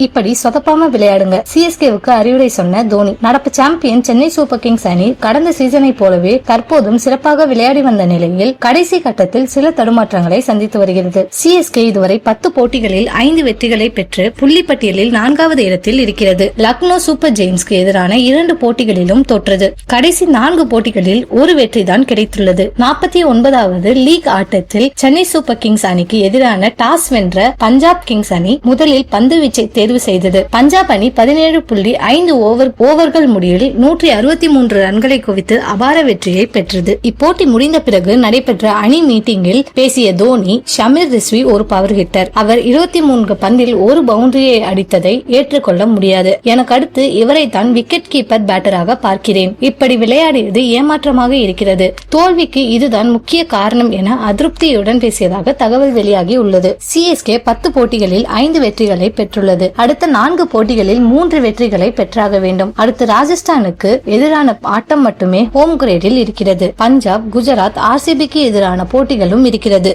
இப்படி சொதப்பாம விளையாடுங்க. சிஎஸ்கேவுக்கு அறிவுரை சொன்ன தோனி. நடப்பு சாம்பியன் சென்னை சூப்பர் கிங்ஸ் அணி கடந்த சீசனை போலவே தற்போதும் சிறப்பாக விளையாடி வந்த நிலையில் கடைசி கட்டத்தில் சில தடுமாற்றங்களை சந்தித்து வருகிறது. சிஎஸ்கே இதுவரை 10 போட்டிகளில் 5 வெற்றிகளை பெற்று புள்ளிப்பட்டியலில் 4வது இடத்தில் இருக்கிறது. லக்னோ சூப்பர் ஜெயின்ஸ்க்கு எதிரான 2 போட்டிகளிலும் தோற்றது. கடைசி 4 போட்டிகளில் ஒரு வெற்றி தான் கிடைத்துள்ளது. 49வது லீக் ஆட்டத்தில் சென்னை சூப்பர் கிங்ஸ் அணிக்கு எதிரான டாஸ் வென்ற பஞ்சாப் கிங்ஸ் அணி முதலில் பந்து வீச்சை தேர்வு செய்தது. பஞ்சாப் அணி 17.5 ஓவர்கள் முடிவில் 163 ரன்களை குவித்து அபார வெற்றியை பெற்றது. இப்போட்டி முடிந்த பிறகு நடைபெற்ற அணி மீட்டிங்கில் பேசிய தோனி, ஷமீர் ரிஸ்வி ஒரு பவர் ஹிட்டர். அவர் 23 பந்தில் ஒரு பவுண்டரியை அடித்ததை ஏற்றுக்கொள்ள முடியாது. எனக்கு அடுத்து இவரை தான் விக்கெட் கீப்பர் பேட்டராக பார்க்கிறேன். இப்படி விளையாடியது ஏமாற்றமாக இருக்கிறது. தோல்விக்கு இதுதான் முக்கிய காரணம் என அதிருப்தியுடன் பேசியதாக தகவல் வெளியாகி உள்ளது. சிஎஸ்கே 10 போட்டிகளில் 5 வெற்றிகளை பெற்றுள்ளது. அடுத்த 4 போட்டிகளில் 3 வெற்றிகளை பெற்றாக வேண்டும். அடுத்து ராஜஸ்தானுக்கு எதிரான ஆட்டம் மட்டுமே ஹோம் கிரேடில் இருக்கிறது. பஞ்சாப், குஜராத், ஆர்சிபிக்கு எதிரான போட்டிகளும் இருக்கிறது.